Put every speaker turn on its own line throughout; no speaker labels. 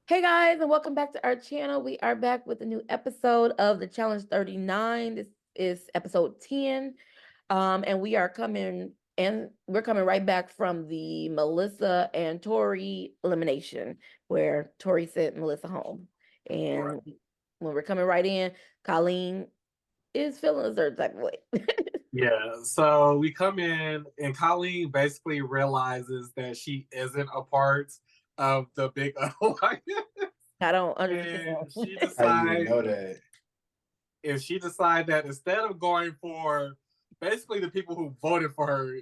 Hey guys, and welcome back to our channel. We are back with a new episode of the Challenge 39. This is episode 10. And we're coming right back from the Melissa and Tori elimination, where Tori sent Melissa home. And when we're coming right in, Colleen is feeling a certain type of way.
Yeah, so we come in and Colleen basically realizes that she isn't a part of the big alliance.
I don't
And
understand.
she
How you even
decides
know that?
if she decide that instead of going for basically the people who voted for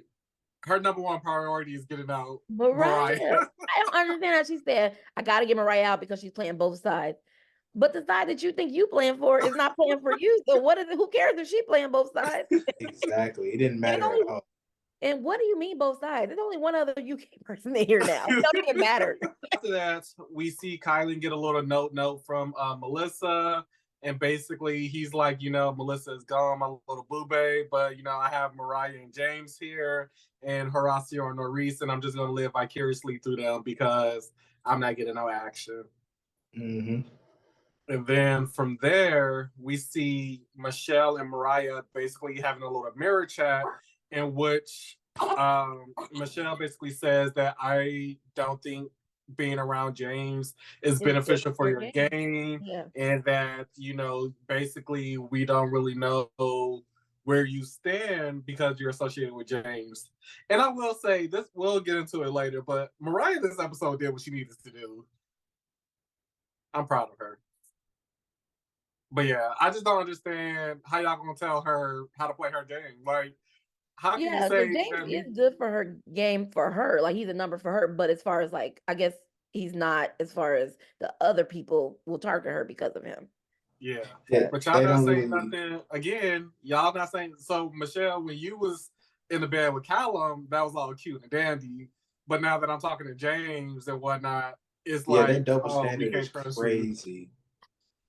her number one priority is getting out
Mariah.
Mariah.
I don't understand how she said, I gotta get Mariah out because she's playing both sides. But the side that you think you playing for is not playing for you. So what is it? Who cares if she playing both sides?
Exactly. It didn't
And
matter
only
at all.
and what do you mean both sides? There's only one other UK person in here now. It doesn't even matter.
After that, we see Kylie get a little note from Melissa. And basically, he's like, Melissa is gone, my little boo babe, but, I have Mariah and James here and Horacio and Norris, and I'm just going to live vicariously through them because I'm not getting no action.
Mm-hmm.
And then from there, we see Michelle and Mariah basically having a little mirror chat in which Michelle basically says that I don't think being around James is beneficial for your game.
Yeah.
And that, basically we don't really know where you stand because you're associated with James. And I will say this, we'll get into it later, but Mariah this episode did what she needed to do. I'm proud of her. But yeah, I just don't understand how y'all gonna tell her how to play her game. Like, how can you say
James is good for her game for her. Like he's a number for her, but as far as like, I guess he's not as far as the other people will target her because of him.
Yeah.
Yeah,
But y'all not saying nothing again. Y'all not saying so Michelle, when you was in the bed with Callum, that was all cute and dandy. But now that I'm talking to James and whatnot, it's like
that double standard is crazy.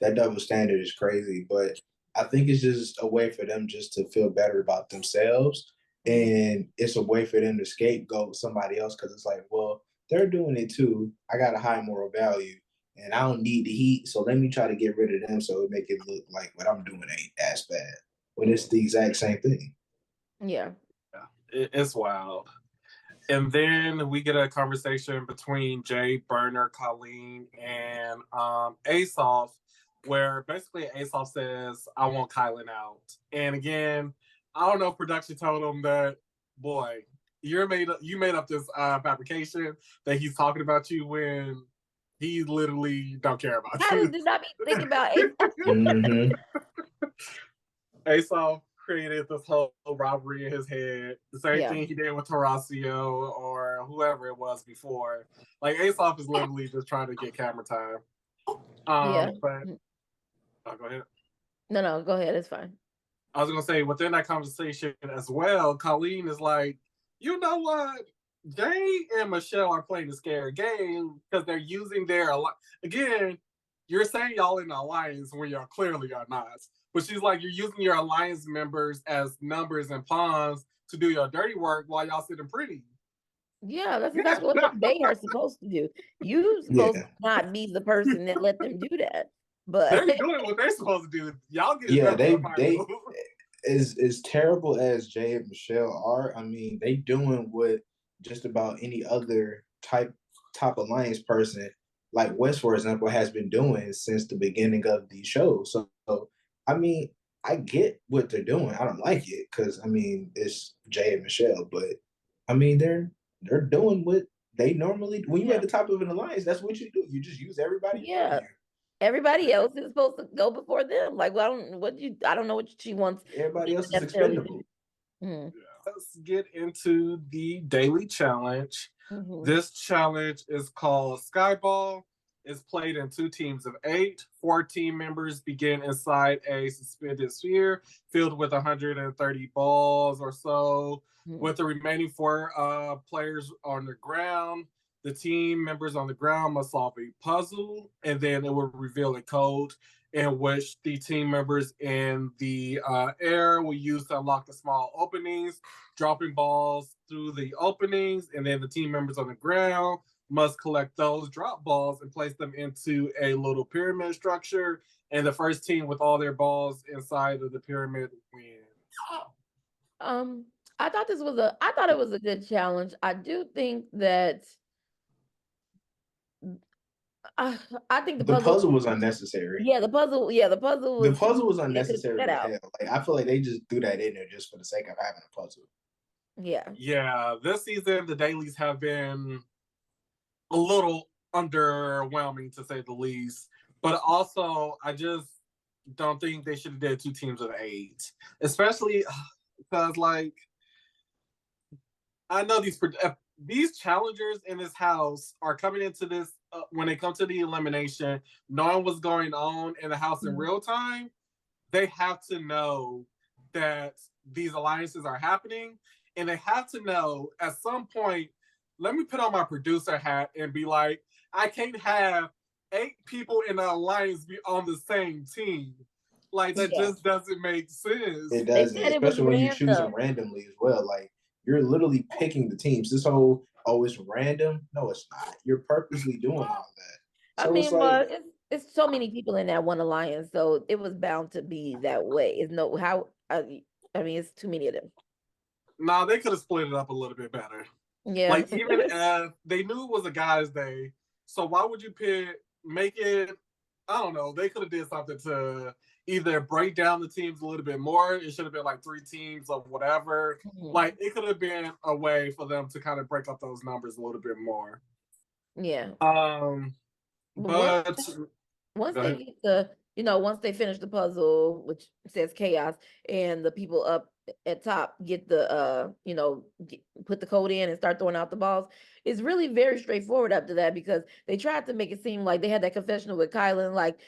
That double standard is crazy, but I think it's just a way for them just to feel better about themselves. And it's a way for them to scapegoat somebody else because it's like, well, they're doing it too. I got a high moral value and I don't need the heat. So let me try to get rid of them so it make it look like what I'm doing ain't as bad. When it's the exact same thing.
Yeah.
It's wild. And then we get a conversation between Jay, Burner, Colleen, and Aesop, where basically Aesop says, I want Kylan out. And again, I don't know if production told him that, boy, you made up this fabrication that he's talking about you when he literally don't care about you.
Did not be thinking about Aesop.
Mm-hmm.
Aesop created this whole robbery in his head. The same thing he did with Horacio or whoever it was before. Like Aesop is literally just trying to get camera time. But go ahead.
No, go ahead. It's fine.
I was gonna say within that conversation as well, Colleen is like, you know what? Jay and Michelle are playing a scary game because they're using their again. You're saying y'all in the alliance when y'all clearly are not. But she's like, you're using your alliance members as numbers and pawns to do your dirty work while y'all sitting pretty.
Yeah, that's exactly what they are supposed to do. You're supposed to not be the person that let them do that. But
they're doing what they're supposed to do. Y'all get
they as terrible as Jay and Michelle are. I mean, they doing what just about any other top alliance person, like West, for example, has been doing since the beginning of the show. So I mean, I get what they're doing. I don't like it because I mean it's Jay and Michelle, but I mean they're doing what they normally. When you're at the top of an alliance, that's what you do. You just use everybody.
Yeah, everybody else is supposed to go before them. Like, well, I don't know what she wants.
Everybody else is expendable.
Let's get into the daily challenge. This challenge is called Skyball. It's played in 2 teams of 8. 4 team members begin inside a suspended sphere filled with 130 balls or so. With the remaining 4 players on the ground, the team members on the ground must solve a puzzle, and then it will reveal a code in which the team members in the air will use to unlock the small openings, dropping balls through the openings, and then the team members on the ground must collect those drop balls and place them into a little pyramid structure. And the first team with all their balls inside of the pyramid wins.
Um, I thought it was a good challenge. I do think that I think the
The
puzzle.
puzzle was unnecessary.
Yeah, the puzzle. Yeah, the puzzle
The
was.
puzzle was
They could have
unnecessary
cut
as
out.
hell. Like I feel like they just threw that in there just for the sake of having a puzzle.
Yeah.
Yeah, this season the dailies have been a little underwhelming to say the least. But also, I just don't think they should have did 2 teams of 8, especially because like I know these challengers in this house are coming into this when they come to the elimination, knowing what's going on in the house in real time. They have to know that these alliances are happening, and they have to know at some point. Let me put on my producer hat and be like, I can't have 8 people in the alliance be on the same team. Like that just doesn't make sense.
It
They
doesn't,
said it was
especially when you choose them
random.
randomly as well. Like you're literally picking the teams. This whole it's random. No, it's not. You're purposely doing all that.
I
So it's
mean,
like
but it's so many people in that one alliance, so it was bound to be that way. It's no how I mean, it's too many of them.
Nah, they could have split it up a little bit better.
Yeah.
Like even if they knew it was a guy's day, so why would you make it? I don't know. They could have did something to either break down the teams a little bit more. It should have been like 3 teams of whatever. Like it could have been a way for them to kind of break up those numbers a little bit more.
Yeah.
But
once they get once they finish the puzzle, which says chaos, and the people up at top get the put the code in and start throwing out the balls, it's really very straightforward up to that, because they tried to make it seem like they had that confessional with Kylan, like,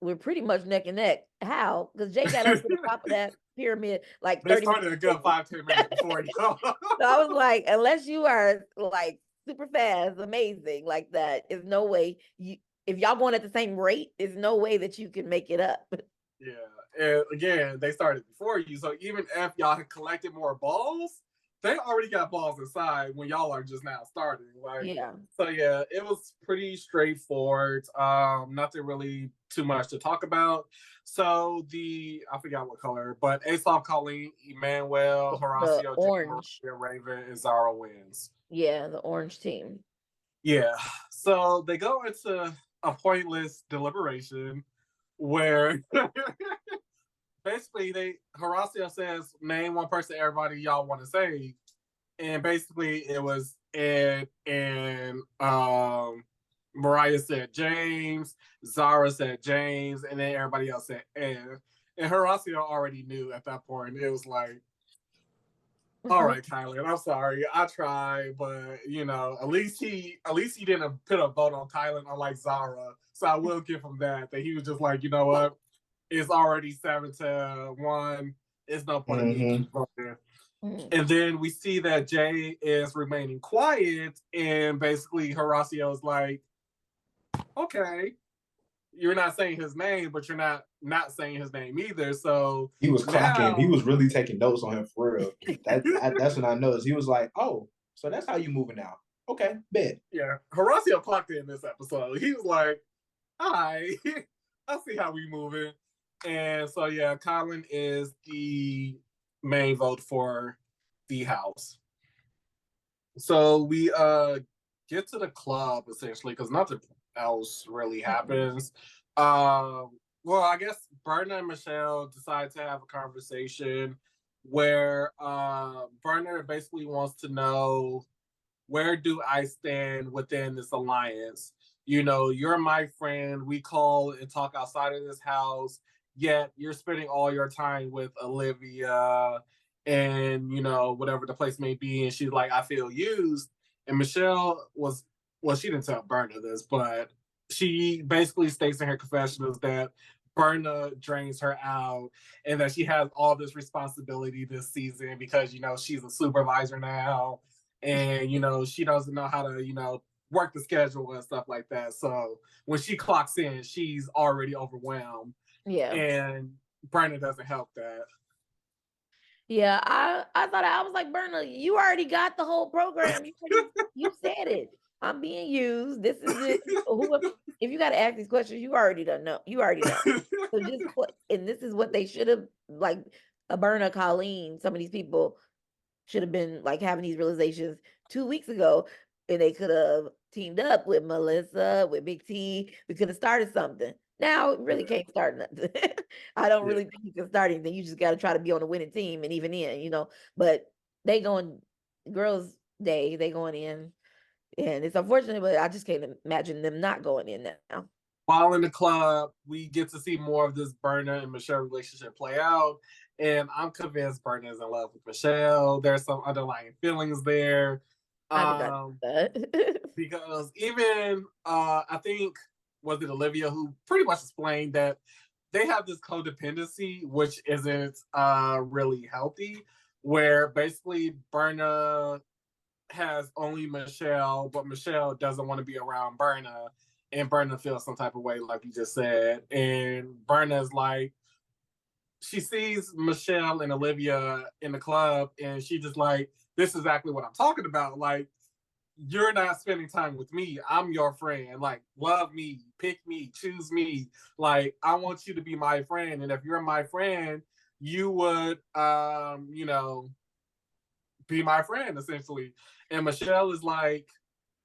we're pretty much neck and neck. How? Because Jay got up to the top of that pyramid like
they
30
started
minutes
a good
before.
5-10 minutes before you.
So I was like, unless you are like super fast, amazing like that, is no way if y'all going at the same rate, there's no way that you can make it up.
Yeah. And again, they started before you. So even if y'all had collected more balls, they already got balls inside when y'all are just now starting. Like,
yeah.
So yeah, it was pretty straightforward. Nothing really too much to talk about. So I forgot what color, but Aesop, Colleen, Emmanuel, Horacio,
orange,
Raven, and Zara wins.
Yeah, the orange team.
Yeah. So they go into a pointless deliberation where basically Horacio says, name one person everybody y'all want to save. And basically it was Ed, and Mariah said James, Zara said James, and then everybody else said Ed. And Horacio already knew at that point. It was like, all right, Kylan, I'm sorry. I tried, but at least he didn't put a vote on Kylan, unlike Zara. So I will give him that he was just like, you know what? It's already 7-1. It's no point in me voting. And then we see that Jay is remaining quiet, and basically Horacio is like, okay, you're not saying his name, but you're not saying his name either. So
he was clocking. He was really taking notes on him for real. That's when I noticed. He was like, oh, so that's how you moving now. Okay, bet.
Yeah, Horacio clocked in this episode. He was like, hi, I see how we moving. And so, yeah, Colin is the main vote for the house. So we get to the club, essentially, because nothing else really happens. Well, I guess Berna and Michelle decide to have a conversation where Berna basically wants to know, where do I stand within this alliance? You're my friend. We call and talk outside of this house, yet you're spending all your time with Olivia and, whatever the place may be. And she's like, I feel used. And Michelle she didn't tell Berna this, but she basically states in her confessionals that Berna drains her out and that she has all this responsibility this season because, she's a supervisor now. And, she doesn't know how to, work the schedule and stuff like that. So when she clocks in, she's already overwhelmed.
Yeah.
And Berna doesn't help that.
Yeah, I thought I was like, Berna, you already got the whole program. You said it. I'm being used. This is it. If you got to ask these questions, you already don't know. You already know. So just and this is what they should have, like Berna, Colleen, some of these people should have been like having these realizations 2 weeks ago, and they could have teamed up with Melissa, with Big T. We could have started something. Now it really can't start nothing. I don't really think you can start anything. You just got to try to be on a winning team, and even in, But they going girls' day, they going in, and it's unfortunate, but I just can't imagine them not going in now.
While in the club, we get to see more of this Berna and Michelle relationship play out. And I'm convinced Berna is in love with Michelle. There's some underlying feelings there. Because even I think, was it Olivia who pretty much explained that they have this codependency, which isn't really healthy, where basically Berna has only Michelle, but Michelle doesn't want to be around Berna, and Berna feels some type of way, like you just said. And Berna's like, she sees Michelle and Olivia in the club, and she just like, this is exactly what I'm talking about. Like, you're not spending time with me. I'm your friend. Like, love me, pick me, choose me. Like, I want you to be my friend. And if you're my friend, you would, be my friend, essentially. And Michelle is like,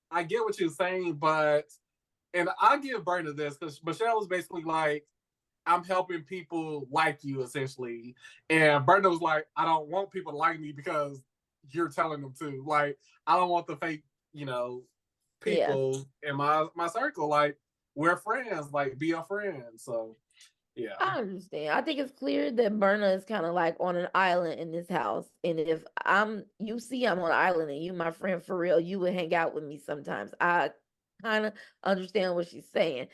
I get what you're saying, but, and I give Berna this, because Michelle is basically like, I'm helping people like you, essentially. And Berna was like, I don't want people to like me because you're telling them to. Like, I don't want the fake, people in my circle. Like, we're friends. Like, be a friend. So, yeah.
I understand. I think it's clear that Berna is kind of like on an island in this house. And if I'm on an island and you my friend for real, you would hang out with me sometimes. I kind of understand what she's saying.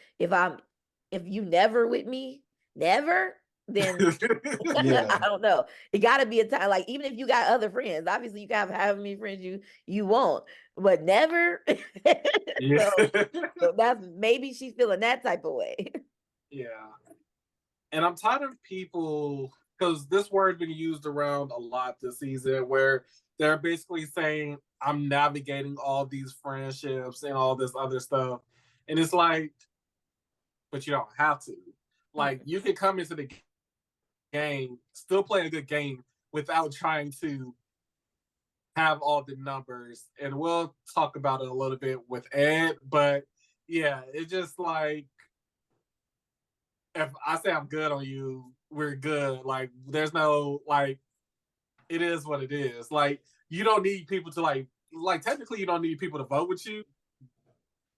If you never with me, never, then I don't know. It got to be a time. Like, even if you got other friends, obviously you got however many friends you want, but never. So that's, maybe she's feeling that type of way.
Yeah. And I'm tired of people, because this word's been used around a lot this season, where they're basically saying, I'm navigating all these friendships and all this other stuff. And it's like, but you don't have to. Like, you can come into the game, still play a good game without trying to have all the numbers. And we'll talk about it a little bit with Ed. But yeah, it's just like, if I say I'm good on you, we're good. Like, there's no, like, it is what it is. Like, you don't need people to like technically you don't need people to vote with you.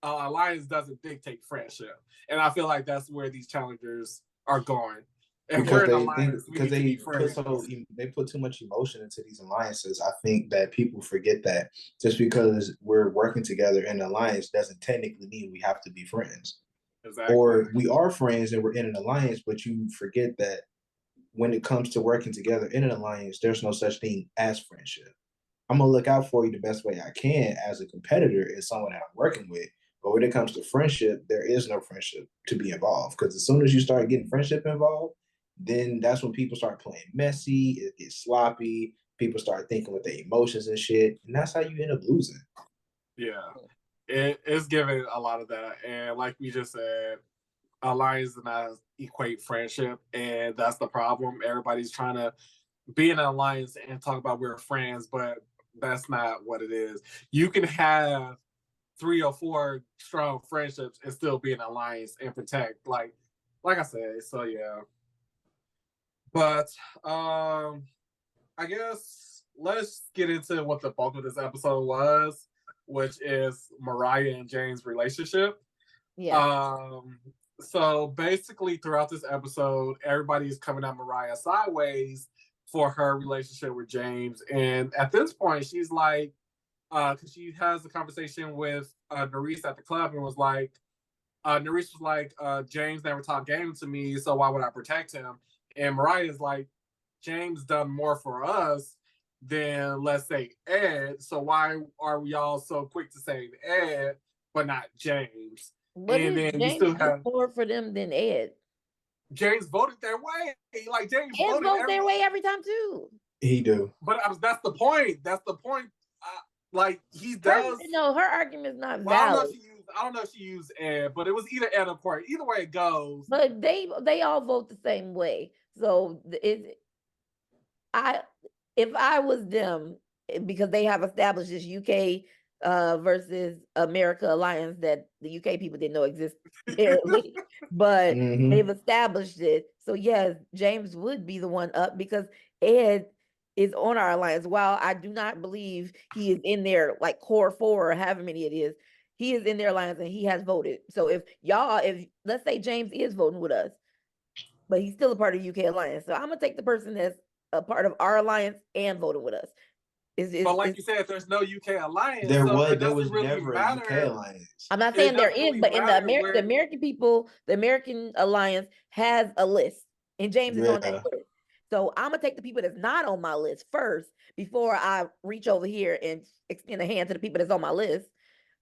Alliance doesn't dictate friendship. And I feel like that's where these challengers are going. And
because they put too much emotion into these alliances. I think that people forget that just because we're working together in an alliance doesn't technically mean we have to be friends.
Exactly.
Or we are friends and we're in an alliance, but you forget that when it comes to working together in an alliance, there's no such thing as friendship. I'm gonna look out for you the best way I can as a competitor and someone that I'm working with. But when it comes to friendship, there is no friendship to be involved. Because as soon as you start getting friendship involved, then that's when people start playing messy, it gets sloppy, people start thinking with their emotions and shit, and that's how you end up losing.
Yeah. It's giving a lot of that. And like we just said, alliance does not equate friendship, and that's the problem. Everybody's trying to be in an alliance and talk about we're friends, but that's not what it is. You can have 3 or 4 strong friendships and still be in an alliance and protect, like I said. So yeah. But I guess let's get into what the bulk of this episode was, which is Mariah and James' relationship.
Yeah.
So basically, throughout this episode, everybody's coming at Mariah sideways for her relationship with James. And at this point, she's like, because she has a conversation with Nurys at the club and was like, Nurys was like, James never talked game to me, so why would I protect him? And Mariah's like, James done more for us than, let's say, Ed. So why are we all so quick to say Ed, but not James?
But and then James still have more for them than Ed.
James voted their way. Like, James
voted their way every time too.
He do.
But that's the point. That's the point. Like he
Her,
does.
no, her argument is not
Well,
valid.
I don't know if she used Ed, but it was either Ed or Corey. Either way it goes.
But they all vote the same way. So if I was them, because they have established this UK versus America alliance that the UK people didn't know existed apparently, but they've established it. So yes, James would be the one up because Ed is on our alliance. While I do not believe he is in there like core 4 or however many it is, he is in their alliance and he has voted. So if let's say James is voting with us, but he's still a part of the UK alliance. So I'm gonna take the person that's a part of our alliance and voting with us.
But like you said, there's no UK alliance.
There
so it
was
doesn't really
never
matter.
a UK alliance.
I'm not saying there is,
really
but in the
matter
the American people, the American alliance has a list, and James is on that
Yeah.
list. So I'm gonna take the people that's not on my list first before I reach over here and extend a hand to the people that's on my list.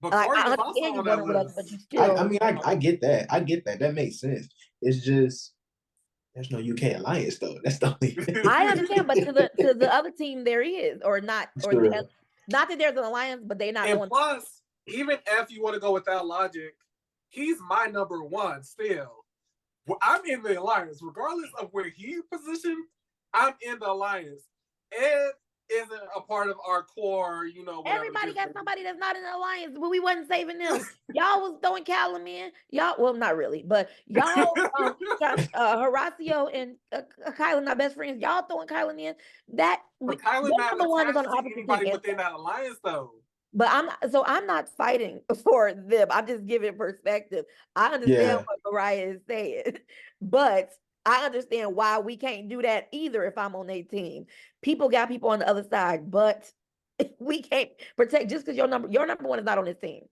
But
Like
Corey
I
was also
understand you
on that
voting with us,
list.
but you still.
I get that. I get that. That makes sense. It's just there's no UK alliance though. That's the only thing.
I understand, but to the other team there is, or not, or
Sure.
not that there's an alliance, but they're not
And
going.
plus, even if you want to go with that logic, he's my number one still. Well, I'm in the alliance, regardless of where he's positioned. I'm in the alliance. Ed isn't a part of our core, you know.
Everybody got somebody that's not in the alliance, but we wasn't saving them. Y'all was throwing Callum in. Y'all, well, not really, but y'all, Horacio and Kylan, not best friends. Y'all throwing Kylan in. That
Kylan not
number one is on the
attached to
opposite
anybody
team.
within that alliance, though.
But I'm not fighting for them. I'm just giving perspective. I understand what Mariah is saying, but I understand why we can't do that either if I'm on their team. People got people on the other side, but we can't protect just because your number one is not on this team.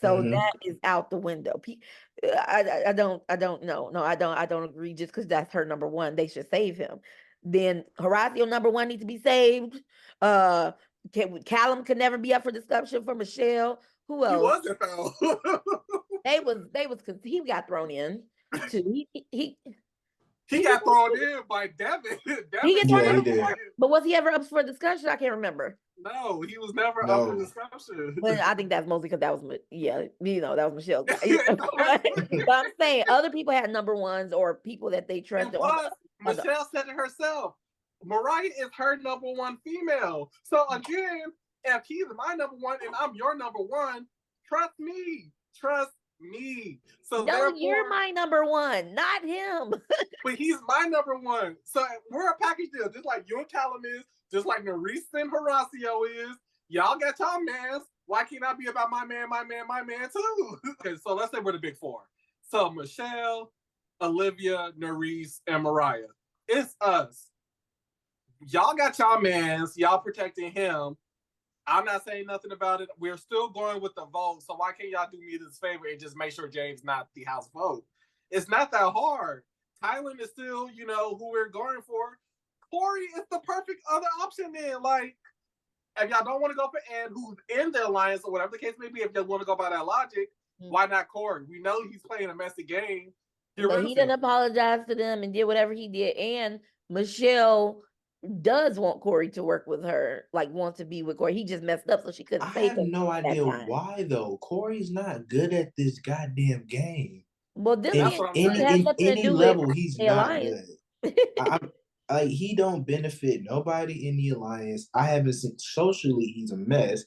So that is out the window. I don't know. No, I don't agree just because that's her number one. They should save him. Then Horacio number one needs to be saved. Callum could never be up for discussion for Michelle. Who else?
He wasn't though.
He got thrown in too.
He got thrown in by Devin.
He get thrown in, but was he ever up for discussion? I can't remember.
No, he was never up for discussion.
But I think that's mostly because that was that was Michelle. But I'm saying other people had number ones or people that they trusted.
Plus, Michelle said it herself. Mariah is her number one female. So again, if he's my number one and I'm your number one, trust me. Trust me. So
no, you're my number one, not him.
But he's my number one. So we're a package deal, just like you and Callum is, just like Nerese and Horacio is. Y'all got y'all mans. Why can't I be about my man too? Okay, so let's say we're the big four. So Michelle, Olivia, Nerese, and Mariah. It's us. Y'all got y'all mans. Y'all protecting him. I'm not saying nothing about it. We're still going with the vote. So why can't y'all do me this favor and just make sure James not the House vote? It's not that hard. Kylan is still, who we're going for. Corey is the perfect other option then. Like, if y'all don't want to go for Ed, who's in the alliance or whatever the case may be, if y'all want to go by that logic, why not Corey? We know he's playing a messy game.
But he didn't apologize to them and did whatever he did. And Michelle does want Corey to work with her, like wants to be with Corey. He just messed up, so she couldn't.
I have no idea why though. Corey's not good at this goddamn game.
Well, this
has nothing to do level, with he's not alliance. Good. Like he don't benefit nobody in the alliance. I haven't seen socially. He's a mess,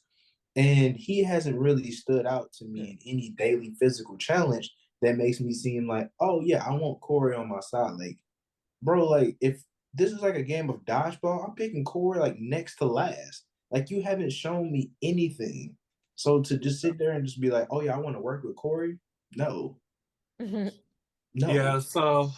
and he hasn't really stood out to me in any daily physical challenge that makes me seem like, oh yeah, I want Corey on my side. Like, bro, like if this is like a game of dodgeball, I'm picking Corey like next to last. Like you haven't shown me anything. So to just sit there and just be like, oh yeah, I want to work with Corey. No.
Mm-hmm.
No.
Yeah, so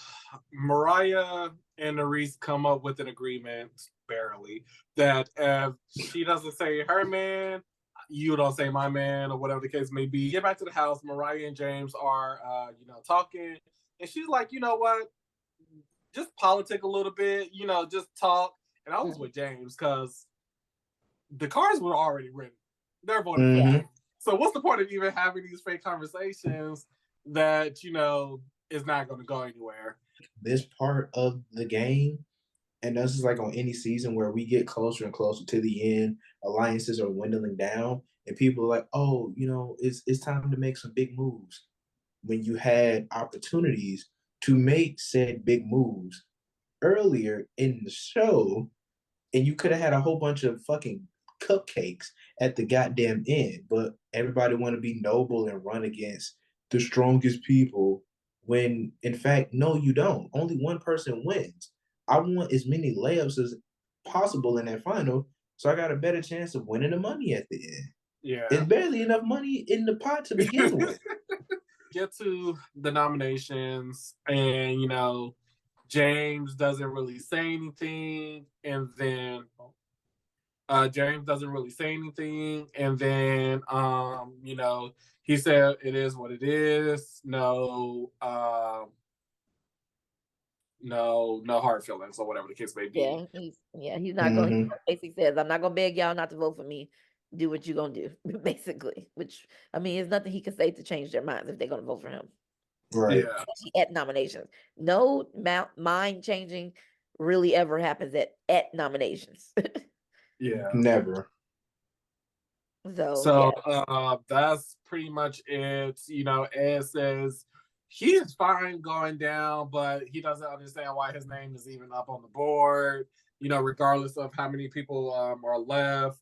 Mariah and Nerese come up with an agreement, barely, that if she doesn't say her man, you don't say my man, or whatever the case may be. Get back to the house. Mariah and James are, talking. And she's like, you know what? Just politic a little bit, just talk. And I was with James because the cards were already written. They're voting. Mm-hmm. So what's the point of even having these fake conversations that, is not going to go anywhere?
This part of the game And this is like on any season where we get closer and closer to the end, alliances are dwindling down, and people are like, oh, it's time to make some big moves. When you had opportunities to make said big moves earlier in the show, and you could have had a whole bunch of fucking cupcakes at the goddamn end, but everybody want to be noble and run against the strongest people when in fact, no, you don't. Only one person wins. I want as many layups as possible in that final, so I got a better chance of winning the money at the end.
Yeah.
It's barely enough money in the pot to begin with.
Get to the nominations, and James doesn't really say anything, and then James doesn't really say anything, and then he said it is what it is. No, no hard feelings or whatever the case may be.
He's not going. He basically says, "I'm not gonna beg y'all not to vote for me. Do what you're gonna do," basically. Which there's nothing he can say to change their minds if they're gonna vote for him.
Right.
Yeah.
At nominations, no mind changing really ever happens at nominations.
Yeah.
Never.
So that's pretty much it. Ed says he is fine going down, but he doesn't understand why his name is even up on the board, regardless of how many people are left.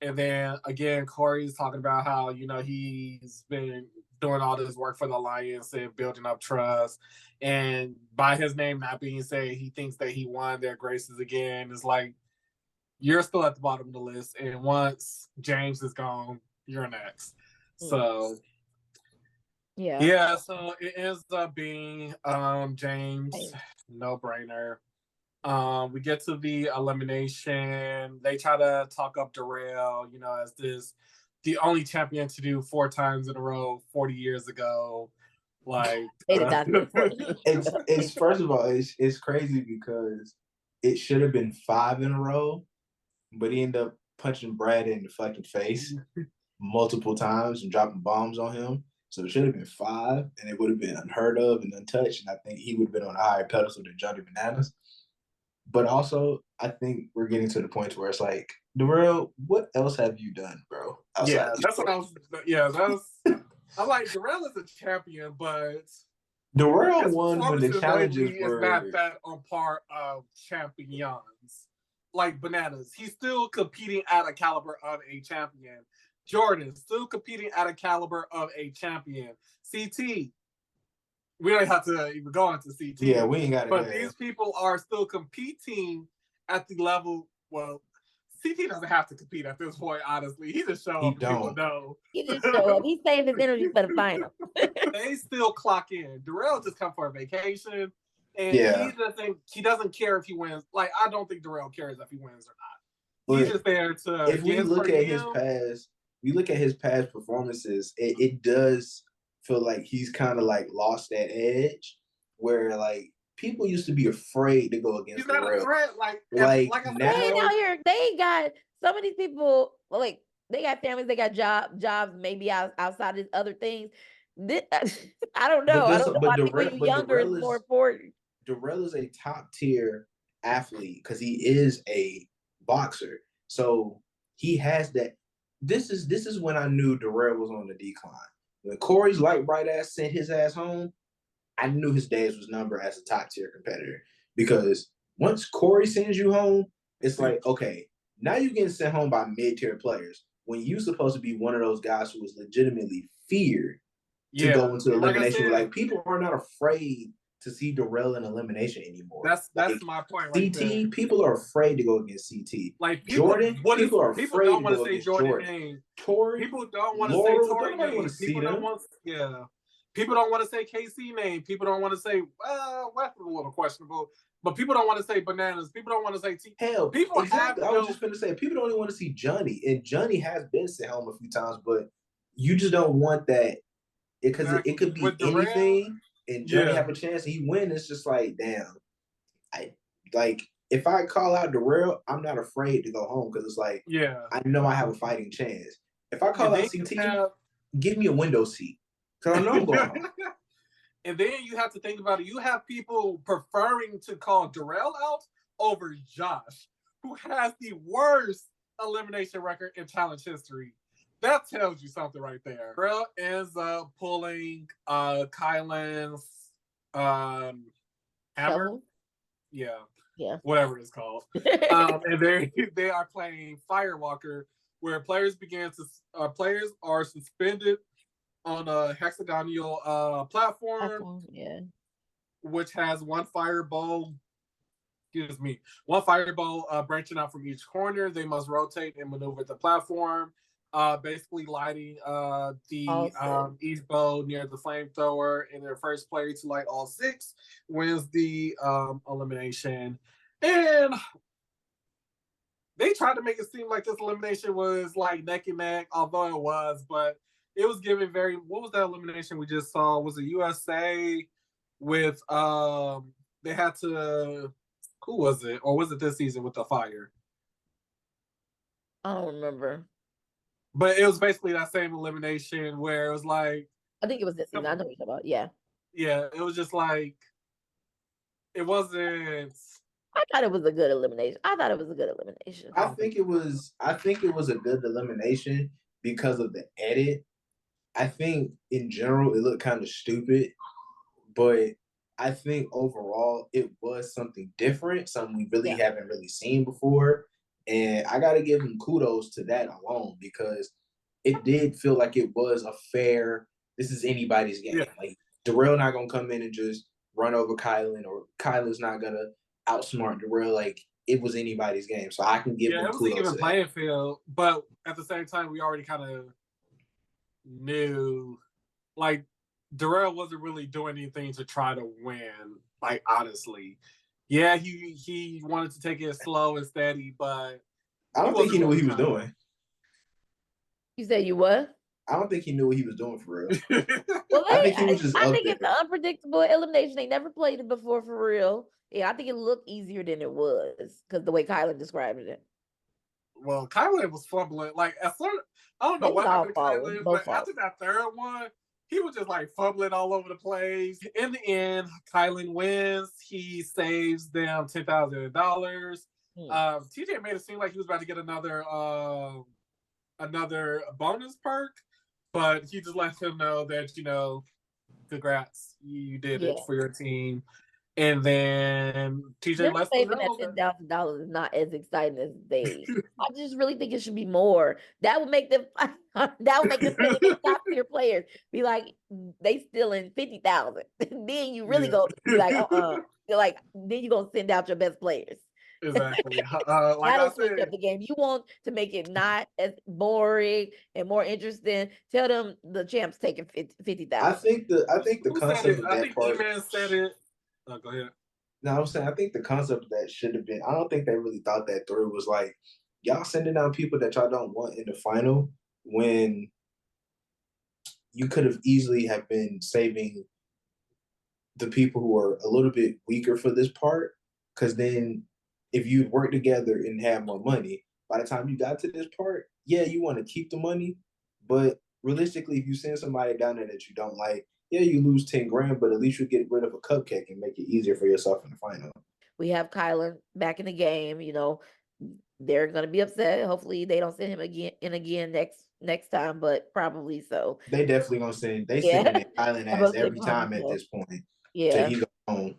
And then again, Corey's talking about how, he's been doing all this work for the Alliance and building up trust. And by his name not being said, he thinks that he won their graces again. It's like, you're still at the bottom of the list. And once James is gone, you're next. So, yeah, so it ends up being James, no brainer. We get to the elimination. They try to talk up Darrell, as the only champion to do 4 times in a row 40 years ago. Like,
it's first of all, it's crazy because it should have been 5 in a row, but he ended up punching Brad in the fucking face multiple times and dropping bombs on him. So it should have been 5, and it would have been unheard of and untouched. And I think he would have been on a higher pedestal than Johnny Bananas. But also, I think we're getting to the point where it's like, Darrell, what else have you done, bro?
That's what I was. Yeah, I'm like, Darrell is a champion, but
Darrell won when the challenges were
not that on par of champions. Like Bananas, he's still competing at a caliber of a champion. Jordan still competing at a caliber of a champion. CT, we don't have to even go into CT.
Yeah, we ain't got it.
But these people are still competing at the level. Well, CT doesn't have to compete at this point, honestly. He just show up and people know.
He just show up. He saved his energy for the final.
They still clock in. Darrell just come for a vacation. And he doesn't care if he wins. Like, I don't think Darrell cares if he wins or not. But he's just there to.
If we look at his past performances, it does feel like he's kind of like lost that edge where like people used to be afraid to go against.
He's not a threat. Like
now out here, they got some of these people. Like they got families, they got jobs, maybe outside of these other things. I don't know. I don't know why people younger is more important.
Darrell is a top tier athlete because he is a boxer. So he has that. This is when I knew Darrell was on the decline. When Corey's light bright ass sent his ass home, I knew his days was numbered as a top tier competitor. Because once Corey sends you home, it's like, okay, now you're getting sent home by mid-tier players. When you're supposed to be one of those guys who was legitimately feared to go into elimination. Like people are not afraid to see Darrell in elimination anymore.
That's my point.
Right CT, people are afraid to go against CT.
Like
Jordan, people are afraid
don't want
to
to say Jordan name.
Tori,
people don't want to say Tori name. People don't want to say KC name. People don't want to say West was a little questionable. But people don't want to say Bananas. People don't want to say T.
Hell,
people
exactly. I was just going to say people don't even want to see Johnny, and Johnny has been sent home a few times, but you just don't want that because it could be anything. And Johnny have a chance, and he win. It's just like, damn. If I call out Darrell, I'm not afraid to go home because it's like, I know I have a fighting chance. If I call out CT, give me a window seat because I know I'm going home.
And then you have to think about it. You have people preferring to call Darrell out over Josh, who has the worst elimination record in challenge history. That tells you something right there. Darrell ends up pulling Kylan's hammer.
Shovel?
Yeah.
Yeah.
Whatever it's called. And they are playing Firewalker, where players are suspended on a hexagonal platform,
Yeah.
which has one firebolt branching out from each corner. They must rotate and maneuver the platform, basically lighting each bow near the flamethrower. And their first player to light all 6 wins the elimination. And they tried to make it seem like this elimination was like neck and neck, although it was, but it was given very. What was that elimination we just saw? Was it USA with they had to. Who was it? Or was it this season with the fire?
I don't remember.
But it was basically that same elimination where it was like.
I think it was this season. I know what you're talking about. Yeah.
Yeah, it was just like. It wasn't.
I thought it was a good elimination. I think
it was a good elimination because of the edit. I think in general it looked kind of stupid, but I think overall it was something different, something we really haven't really seen before. And I gotta give him kudos to that alone, because it did feel like it was a fair, this is anybody's game. Yeah. Like Darrell not gonna come in and just run over Kylan, or Kylan's not gonna outsmart Darrell. Like, it was anybody's game. So I can give him kudos. Yeah, it was an even
playing field, but at the same time we already kind of knew, like, Darrell wasn't really doing anything to try to win. Like, honestly, yeah, he wanted to take it slow and steady, but
I don't think he knew what he was doing.
You said you what?
I don't think he knew what he was doing for real.
Well, I think he was just. I think it's an unpredictable elimination. They never played it before for real. Yeah, I think it looked easier than it was because the way Kylan described it.
Well, Kylan was fumbling. Like, I don't know what happened to Kylan, but after that third one, he was just like fumbling all over the place. In the end, Kylan wins. He saves them $10,000. TJ made it seem like he was about to get another bonus perk, but he just lets him know that, congrats, you did it for your team. And then TJ lets him know
that $10,000 is not as exciting as they. I just really think it should be more. That would make them. That would make the top tier players be like, they stealing 50,000. Then you really go be like, like then you gonna send out your best players.
Exactly. Like
that'll switch up the game. You want to make it not as boring and more interesting. Tell them the champs taking 50,000.
I think the concept of that
I think E-Man said it. Oh, go ahead.
No, I'm saying I think the concept of that should have been. I don't think they really thought that through. It was like, y'all sending out people that y'all don't want in the final when you could have easily have been saving the people who are a little bit weaker for this part, because then if you work together and have more money, by the time you got to this part, yeah, you want to keep the money, but realistically, if you send somebody down there that you don't like, yeah, you lose 10 grand, but at least you get rid of a cupcake and make it easier for yourself in the final.
We have Kylan back in the game. They're gonna be upset. Hopefully, they don't send him again next time, but probably so.
They definitely gonna send. They send Kylan ass every time at this point.
Yeah,
till he go home.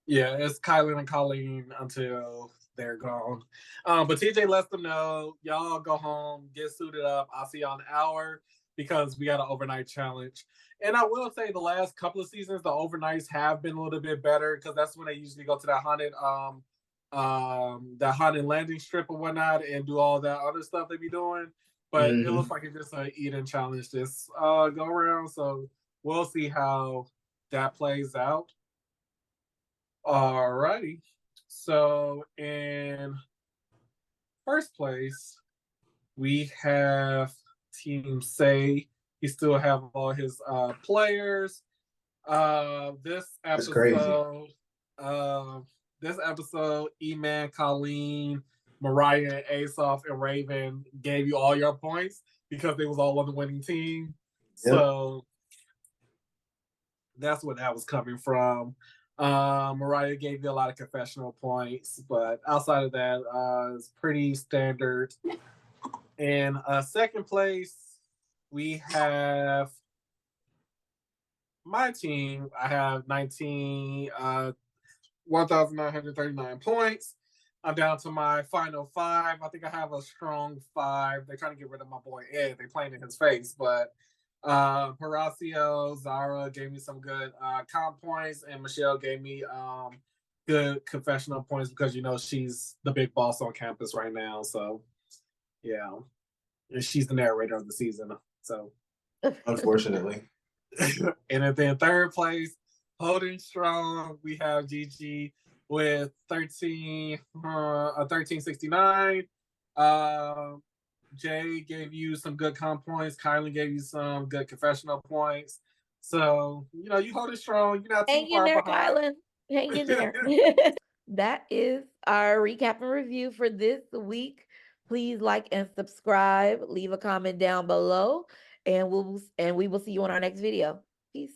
Yeah, it's Kylan and Colleen until they're gone. But TJ lets them know, y'all go home, get suited up. I'll see y'all in an hour, because we got an overnight challenge. And I will say the last couple of seasons, the overnights have been a little bit better, because that's when they usually go to that haunted landing strip or whatnot and do all that other stuff they be doing. But it looks like it's just an Eden challenge this go around. So we'll see how that plays out. Alrighty. So in first place, we have Team Say. He still have all his players. This episode, E-Man, Colleen, Mariah, Aesop, and Raven gave you all your points because they was all on the winning team. Yep. So that's where that was coming from. Mariah gave you a lot of confessional points, but outside of that, it's pretty standard. In second place, we have my team. I have 1,939 points. I'm down to my final 5. I think I have a strong 5. They're trying to get rid of my boy Ed. They playing in his face, but Horacio, Zara gave me some good comp points, and Michelle gave me good confessional points because she's the big boss on campus right now. So yeah, and she's the narrator of the season. So
Unfortunately.
and then third place, holding strong, we have Gigi with 1369. Jay gave you some good comp points. Kylie gave you some good confessional points. So, you hold it strong. You're not too
Hang in
far
there,
behind.
Kylan. Hang in there. That is our recap and review for this week. Please like and subscribe. Leave a comment down below, and we will see you on our next video. Peace.